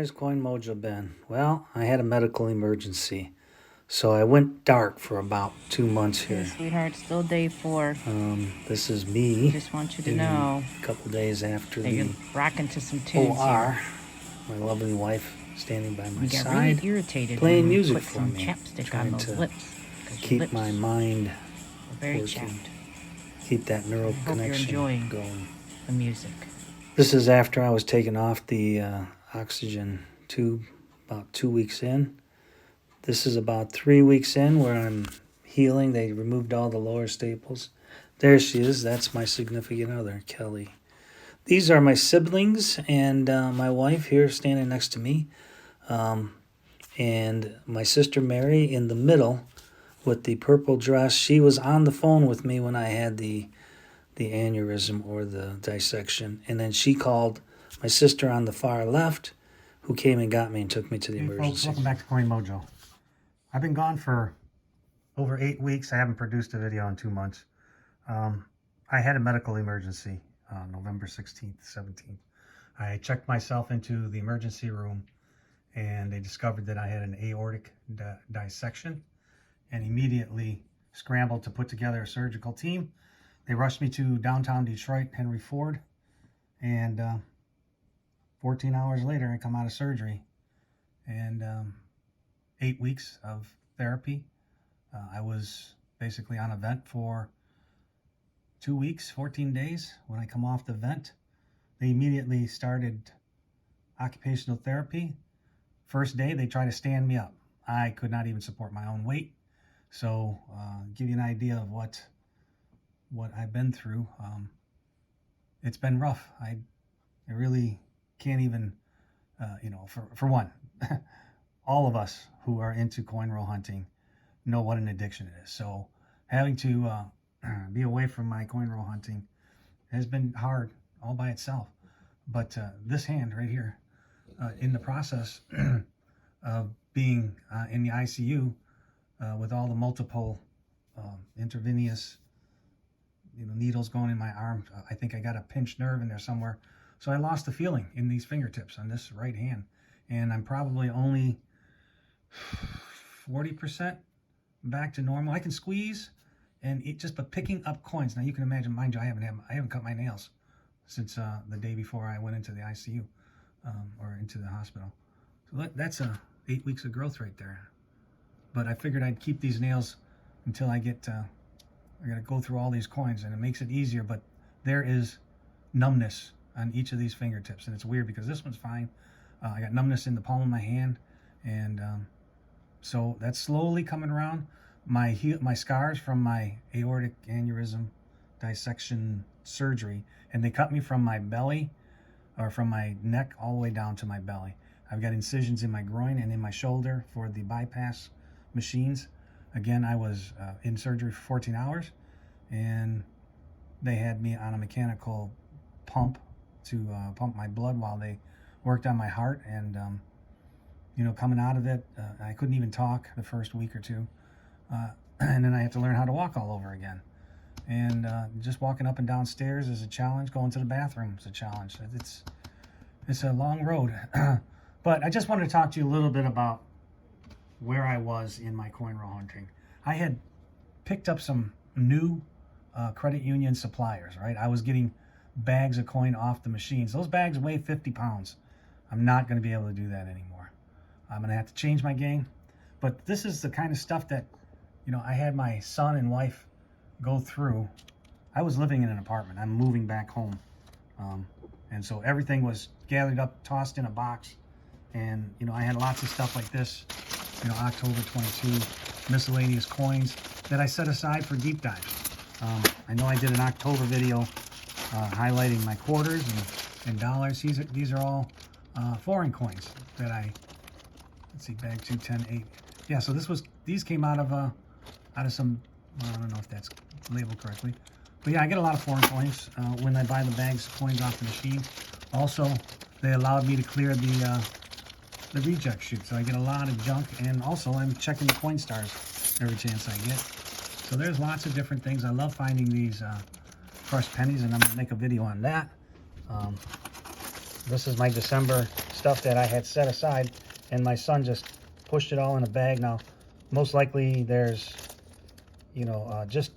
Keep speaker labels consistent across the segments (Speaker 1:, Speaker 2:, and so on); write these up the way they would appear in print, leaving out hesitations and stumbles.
Speaker 1: has Coin Mojo been? Well, I had a medical emergency, so I went dark for about 2 months
Speaker 2: Hey,
Speaker 1: here.
Speaker 2: sweetheart, still day 4.
Speaker 1: This is me.
Speaker 2: Just want you to
Speaker 1: in
Speaker 2: know
Speaker 1: a couple days after
Speaker 2: that you're
Speaker 1: the
Speaker 2: rocking to some tunes
Speaker 1: OR.
Speaker 2: here.
Speaker 1: My lovely wife standing by my
Speaker 2: You get really
Speaker 1: side,
Speaker 2: irritated
Speaker 1: playing
Speaker 2: when you
Speaker 1: music
Speaker 2: put
Speaker 1: for
Speaker 2: some
Speaker 1: me,
Speaker 2: chapstick
Speaker 1: trying
Speaker 2: on those
Speaker 1: to
Speaker 2: lips. Because your
Speaker 1: keep
Speaker 2: lips
Speaker 1: my mind
Speaker 2: are very
Speaker 1: working,
Speaker 2: chapped.
Speaker 1: keep that neural
Speaker 2: I hope you're
Speaker 1: connection
Speaker 2: enjoying
Speaker 1: going.
Speaker 2: the music.
Speaker 1: This is after I was taken off the oxygen tube about 2 weeks in. This is about 3 weeks in where I'm healing. They removed all the lower staples. There she is. That's my significant other, Kelly. These are my siblings and my wife here standing next to me. And my sister Mary in the middle with the purple dress. She was on the phone with me when I had the aneurysm or the dissection. And then she called my sister on the far left who came and got me and took me to the emergency.
Speaker 3: Folks, welcome back to Coin Mojo. I've been gone for over 8 weeks. I haven't produced a video in 2 months. I had a medical emergency November 16th, 17th. I checked myself into the emergency room and they discovered that I had an aortic dissection and immediately scrambled to put together a surgical team. They rushed me to downtown Detroit, Henry Ford, and 14 hours later I come out of surgery and 8 weeks of therapy. I was basically on a vent for 2 weeks, 14 days. When I come off the vent, they immediately started occupational therapy. First day, they tried to stand me up. I could not even support my own weight. So give you an idea of what I've been through. It's been rough. I really can't even, for one, all of us who are into coin roll hunting know what an addiction it is. So having to be away from my coin roll hunting has been hard all by itself. But this hand right here, in the process of being in the ICU with all the multiple intravenous needles going in my arm, I think I got a pinched nerve in there somewhere. So I lost the feeling in these fingertips on this right hand. And I'm probably only 40% back to normal. I can squeeze and but picking up coins. Now you can imagine, mind you, I haven't cut my nails since the day before I went into the ICU or into the hospital. So that's 8 weeks of growth right there. But I figured I'd keep these nails until I get, I gotta go through all these coins and it makes it easier, but there is numbness on each of these fingertips. And it's weird because this one's fine. I got numbness in the palm of my hand. And so that's slowly coming around. My scars from my aortic aneurysm dissection surgery, and they cut me from my belly or from my neck all the way down to my belly. I've got incisions in my groin and in my shoulder for the bypass machines. Again, I was in surgery for 14 hours and they had me on a mechanical pump to pump my blood while they worked on my heart. And coming out of it, I couldn't even talk the first week or two. And then I had to learn how to walk all over again. And just walking up and down stairs is a challenge. Going to the bathroom is a challenge. It's a long road. But I just wanted to talk to you a little bit about where I was in my coin roll hunting. I had picked up some new credit union suppliers, right? I was getting bags of coin off the machines. Those bags weigh 50 pounds. I'm not going to be able to do that anymore. I'm going to have to change my game. But this is the kind of stuff that, I had my son and wife go through. I was living in an apartment. I'm moving back home. And so everything was gathered up, tossed in a box. And, I had lots of stuff like this, October 22, miscellaneous coins that I set aside for deep dives. I know I did an October video highlighting my quarters and dollars. These are all foreign coins that let's see, bag 2, 10, 8. Yeah, so these came out of some, I don't know if that's labeled correctly. But yeah, I get a lot of foreign coins when I buy the bags of coins off the machine. Also, they allowed me to clear the reject chute, so I get a lot of junk. And also, I'm checking the coin stars every chance I get. So there's lots of different things. I love finding these crushed pennies, and I'm gonna make a video on that. This is my December stuff that I had set aside, and my son just pushed it all in a bag. Now, most likely there's, you know, just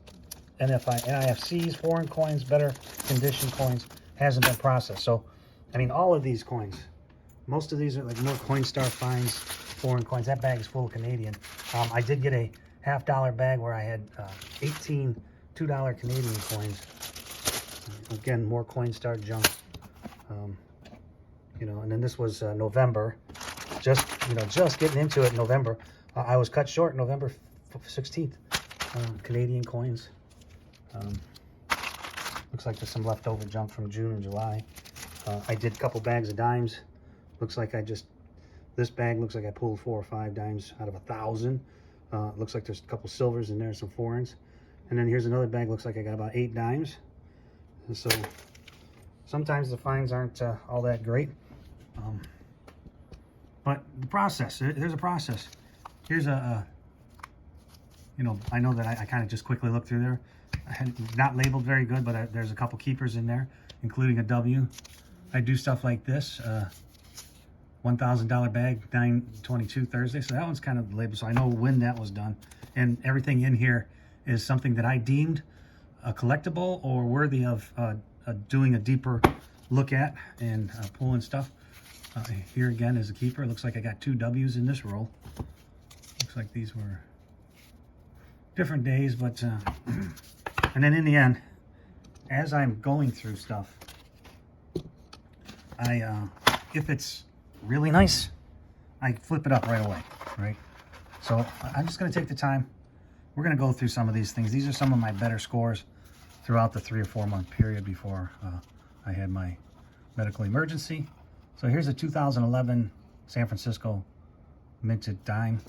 Speaker 3: NIFCs, foreign coins, better condition coins, hasn't been processed. So, I mean, all of these coins, most of these are like more Coinstar finds, foreign coins. That bag is full of Canadian. I did get a $50 bag where I had 18 $2 Canadian coins. Again, more Coinstar junk. You know, and then this was November. Just getting into it in November. I was cut short November 16th. Canadian coins. Looks like there's some leftover junk from June and July. I did a couple bags of dimes. Looks like this bag looks like I pulled 4 or 5 dimes out of 1,000. Looks like there's a couple silvers in there, some foreigns. And then here's another bag, looks like I got about 8 dimes. And so sometimes the finds aren't all that great. But the process, there's a process. Here's you know, I know that I kind of just quickly looked through there. Not labeled very good, but there's a couple keepers in there, including a W. I do stuff like this. $1,000 bag, 9/22 Thursday. So that one's kind of labeled, so I know when that was done. And everything in here is something that I deemed a collectible or worthy of doing a deeper look at and pulling stuff. Here again is a keeper. It looks like I got 2 W's in this roll. Looks like these were different days, but and then in the end, as I'm going through stuff, if it's really nice, I flip it up right away, right? So I'm just going to take the time. We're going to go through some of these things. These are some of my better scores throughout the 3 or 4 month period before I had my medical emergency. So here's a 2011 San Francisco minted dime,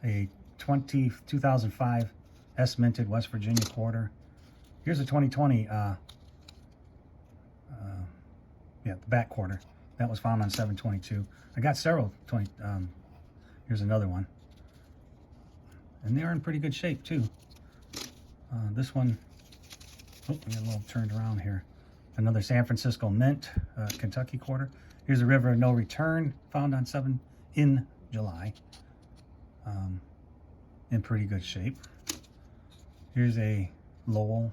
Speaker 3: a 2005 S minted West Virginia quarter. Here's a 2020 yeah, the back quarter. That was found on 7/22. I got several 20. Here's another one, and they are in pretty good shape too. This one, oh, I got a little turned around here. Another San Francisco mint, Kentucky quarter. Here's a River of No Return, found on 7 in July. In pretty good shape. Here's a Lowell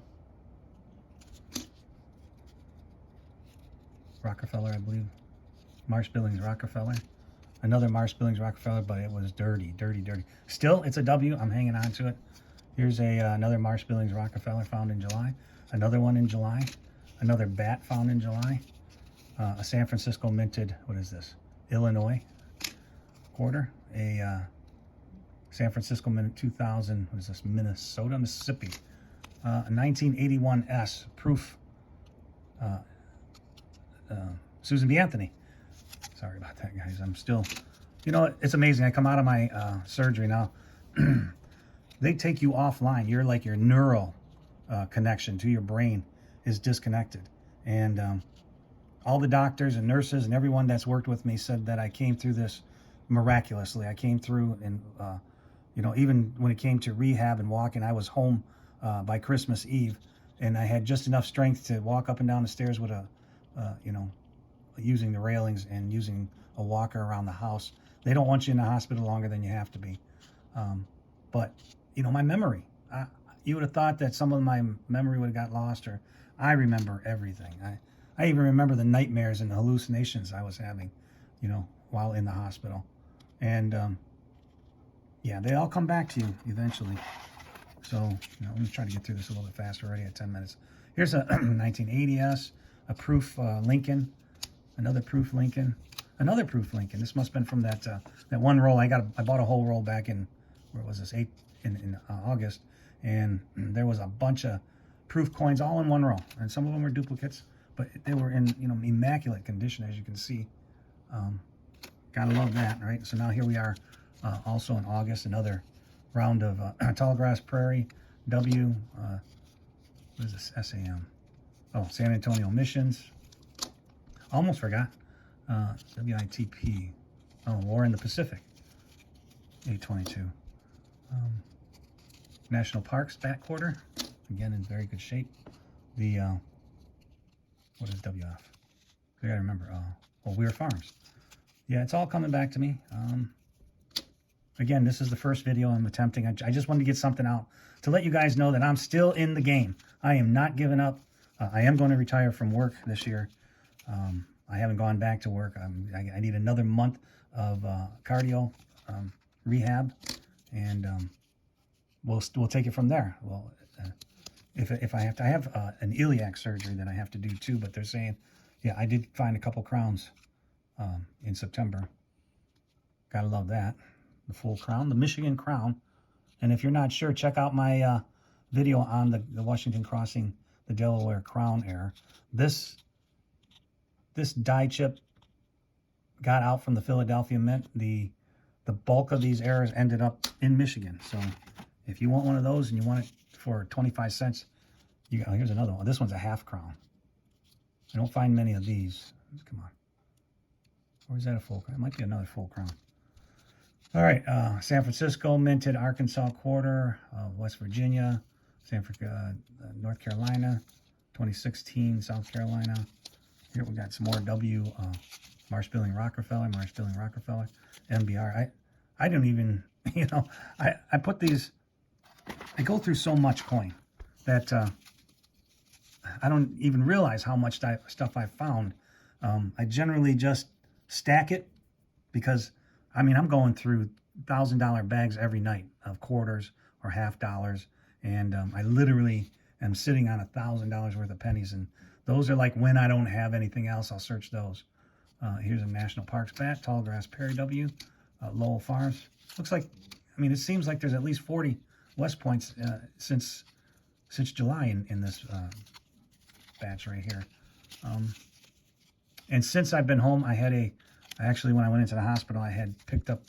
Speaker 3: Rockefeller, I believe. Marsh Billings Rockefeller. Another Marsh Billings Rockefeller, but it was dirty. Still, it's a W. I'm hanging on to it. Here's another Marsh Billings Rockefeller found in July. Another one in July. Another bat found in July. A San Francisco minted, what is this? Illinois quarter. A San Francisco minted 2000, what is this? Mississippi. A 1981 S proof. Susan B. Anthony. Sorry about that, guys. I'm still, you know, it's amazing. I come out of my surgery now. They take you offline. You're like your neural connection to your brain is disconnected. And all the doctors and nurses and everyone that's worked with me said that I came through this miraculously. I came through, and you know, even when it came to rehab and walking, I was home by Christmas Eve, and I had just enough strength to walk up and down the stairs with you know, using the railings and using a walker around the house. They don't want you in the hospital longer than you have to be. But, you know, my memory, you would have thought that some of my memory would have got lost, or I remember everything. I even remember the nightmares and the hallucinations I was having, you know, while in the hospital. And, yeah, they all come back to you eventually. So, you know, let me try to get through this a little bit faster, already at 10 minutes. Here's a 1980S, a proof Lincoln, another proof Lincoln, another proof Lincoln. This must have been from that that one roll. I bought a whole roll back in, where was this, in August, and there was a bunch of proof coins all in one row, and some of them were duplicates, but they were in, you know, immaculate condition, as you can see. Gotta love that, right? So now here we are, also in August, another round of Tallgrass Prairie W. What is this? SAM. Oh, San Antonio Missions. Almost forgot. WITP. Oh, War in the Pacific. 822. National Parks back quarter. Again, in very good shape. The what is WF? I gotta remember. Weir Farms. Yeah, it's all coming back to me. Again, this is the first video I'm attempting. I just wanted to get something out to let you guys know that I'm still in the game. I am not giving up. I am going to retire from work this year. I haven't gone back to work. I need another month of cardio rehab, and we'll take it from there. Well, if I have an iliac surgery that I have to do too, but they're saying, yeah, I did find a couple crowns in September. Gotta love that. The full crown, the Michigan crown. And if you're not sure, check out my video on the Washington crossing the Delaware crown error. This die chip got out from the Philadelphia Mint. The bulk of these errors ended up in Michigan. So if you want one of those and you want it for 25 cents, here's another one. This one's a half crown. I don't find many of these. Come on. Or is that a full crown? It might be another full crown. All right, San Francisco minted Arkansas quarter, West Virginia, North Carolina, 2016 South Carolina. Here we got some more Marsh Billing Rockefeller, MBR. I don't even, I put these, I go through so much coin that I don't even realize how much stuff I've found. I generally just stack it because I'm going through $1,000 bags every night of quarters or half dollars, and I literally am sitting on $1,000 worth of pennies, and those are like when I don't have anything else, I'll search those. Here's a National Parks bat, Tallgrass Perry W, Lowell Farms. Looks like, it seems like there's at least 40 West Points since July in this batch right here. And since I've been home, actually, when I went into the hospital, I had picked up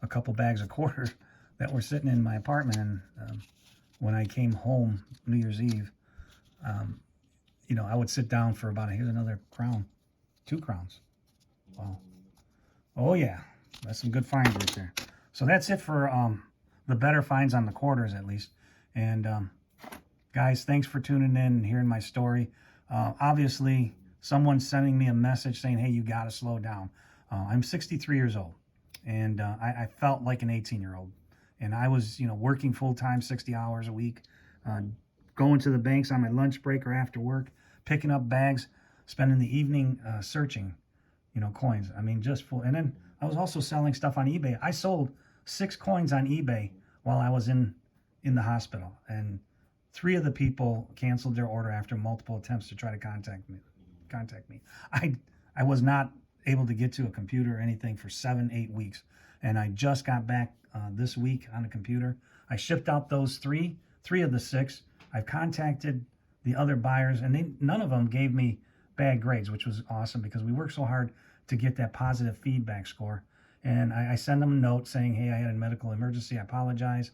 Speaker 3: a couple bags of quarters that were sitting in my apartment. And when I came home New Year's Eve, I would sit down for here's another crown, 2 crowns. Wow. Oh, yeah. That's some good finds right there. So that's it for the better finds on the quarters, at least. And guys, thanks for tuning in and hearing my story. Obviously, someone's sending me a message saying, hey, you got to slow down. I'm 63 years old, and I felt like an 18-year-old. And I was, working full-time, 60 hours a week, going to the banks on my lunch break or after work, picking up bags, spending the evening searching, coins. Just full. And then I was also selling stuff on eBay. I sold 6 coins on eBay while I was in the hospital, and 3 of the people canceled their order after multiple attempts to try to contact me. I was not able to get to a computer or anything for 7-8 weeks, and I just got back this week on a computer. I shipped out those 3 of the 6. I've contacted the other buyers, and none of them gave me bad grades, which was awesome because we worked so hard to get that positive feedback score. And I sent them a note saying, hey, I had a medical emergency, I apologize.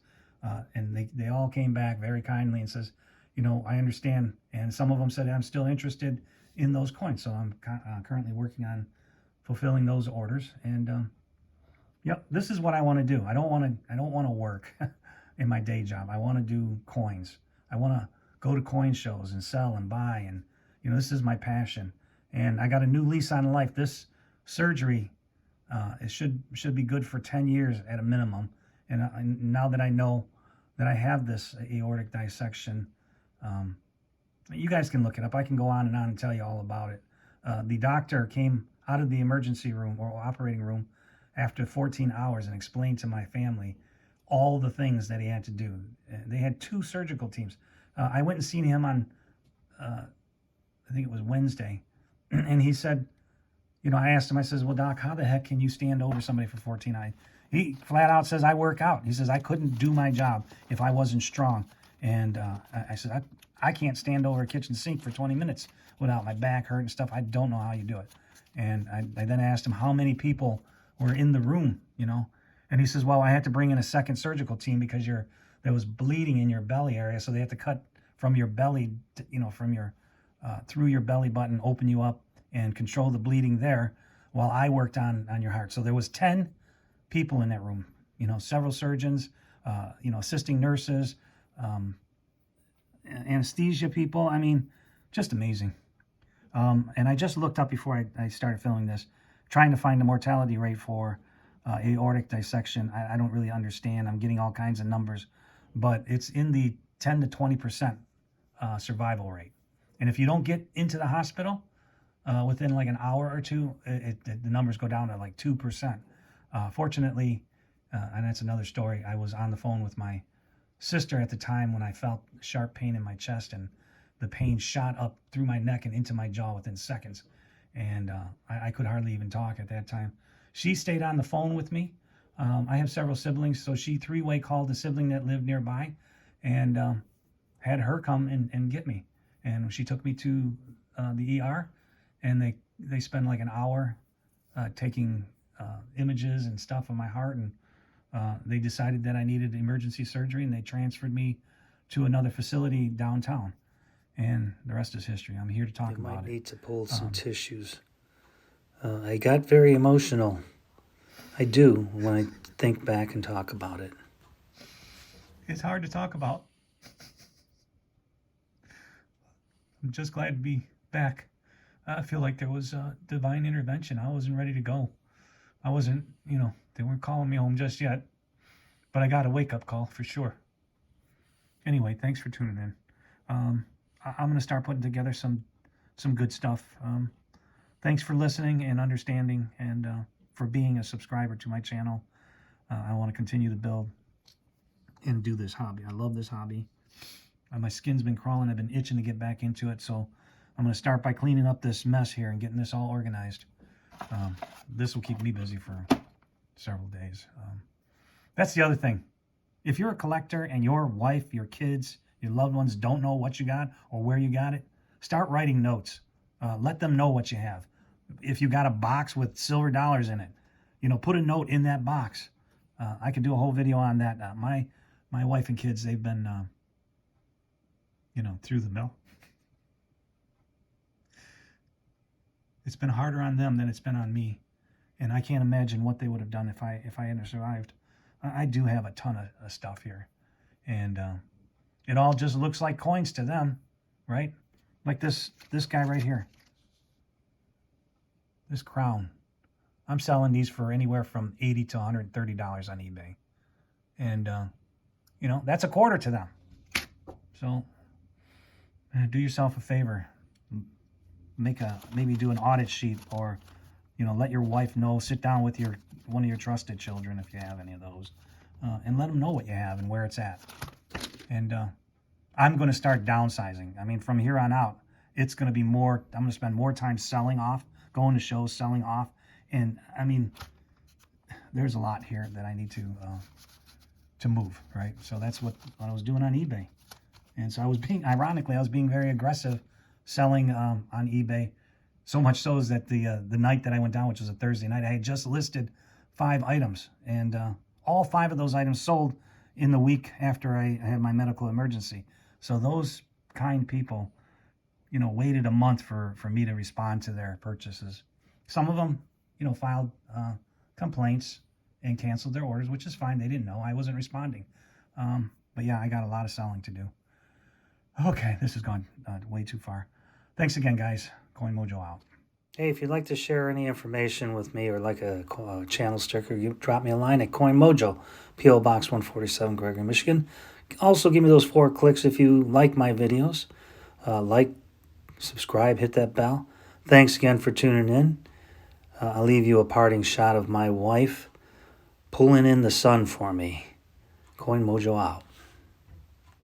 Speaker 3: And they all came back very kindly and says, I understand. And some of them said, I'm still interested in those coins. So I'm currently working on fulfilling those orders. And yep, this is what I want to do. I don't want to work in my day job. I want to do coins. I want to go to coin shows and sell and buy. And, this is my passion. And I got a new lease on life. This surgery, it should be good for 10 years at a minimum. And now that I know that I have this aortic dissection, you guys can look it up. I can go on and tell you all about it. The doctor came out of the emergency room or operating room after 14 hours and explained to my family all the things that he had to do. They had 2 surgical teams. I went and seen him on, I think it was Wednesday, and he said, I asked him, I says, well, Doc, how the heck can you stand over somebody for 14 hours? He flat out says, I work out. He says, I couldn't do my job if I wasn't strong. And I said, I can't stand over a kitchen sink for 20 minutes without my back hurt and stuff. I don't know how you do it. And I then asked him how many people were in the room, And he says, well, I had to bring in a second surgical team because there was bleeding in your belly area. So they had to cut from your belly, from your, through your belly button, open you up and control the bleeding there while I worked on your heart. So there was 10 people in that room, several surgeons, assisting nurses, anesthesia people. Just amazing. And I just looked up before I started filming this, trying to find the mortality rate for aortic dissection. I don't really understand. I'm getting all kinds of numbers, but it's in the 10 to 20% survival rate. And if you don't get into the hospital within like an hour or two, the numbers go down to like 2%. Fortunately, and that's another story, I was on the phone with my sister at the time when I felt sharp pain in my chest, and the pain shot up through my neck and into my jaw within seconds. And I could hardly even talk at that time. She stayed on the phone with me. I have several siblings, so she three-way called the sibling that lived nearby and had her come and get me. And she took me to the ER, and they spent like an hour taking images and stuff of my heart, and they decided that I needed emergency surgery, and they transferred me to another facility downtown. And the rest is history. I'm here to talk about it.
Speaker 1: Might need to pull some tissues. I got very emotional. I do when I think back and talk about it.
Speaker 3: It's hard to talk about. I'm just glad to be back. I feel like there was a divine intervention. I wasn't ready to go. I wasn't, they weren't calling me home just yet. But I got a wake-up call for sure. Anyway, thanks for tuning in. I'm going to start putting together some good stuff. Thanks for listening and understanding, and for being a subscriber to my channel. I want to continue to build and do this hobby. I love this hobby. My skin's been crawling. I've been itching to get back into it. So I'm going to start by cleaning up this mess here and getting this all organized. This will keep me busy for several days. That's the other thing. If you're a collector and your wife, your kids, your loved ones don't know what you got or where you got it, start writing notes. Let them know what you have. If you got a box with silver dollars in it, put a note in that box. I could do a whole video on that. My wife and kids, they've been, through the mill. It's been harder on them than it's been on me. And I can't imagine what they would have done if I hadn't survived. I do have a ton of stuff here. And it all just looks like coins to them, right? Like this guy right here. This crown. I'm selling these for anywhere from $80 to $130 on eBay. And, that's a quarter to them. So do yourself a favor. Maybe do an audit sheet, or, let your wife know. Sit down with one of your trusted children, if you have any of those, and let them know what you have and where it's at. And I'm going to start downsizing. I mean, from here on out, it's going to be more. I'm going to spend more time selling off, going to shows, selling off. And I mean, there's a lot here that I need to move, right? So that's what I was doing on eBay. And so I was being very aggressive selling on eBay. So much so is that the night that I went down, which was a Thursday night, I had just listed 5 items. And all 5 of those items sold in the week after I had my medical emergency. So those kind people, waited a month for me to respond to their purchases. Some of them, filed complaints and canceled their orders, which is fine. They didn't know. I wasn't responding. But yeah, I got a lot of selling to do. Okay, this has gone way too far. Thanks again, guys. Coin Mojo out.
Speaker 1: Hey, if you'd like to share any information with me or like a channel sticker, you drop me a line at Coin Mojo, P.O. Box 147, Gregory, Michigan. Also, give me those 4 clicks if you like my videos. Like, subscribe, hit that bell. Thanks again for tuning in. I'll leave you a parting shot of my wife pulling in the sun for me. Coin Mojo out.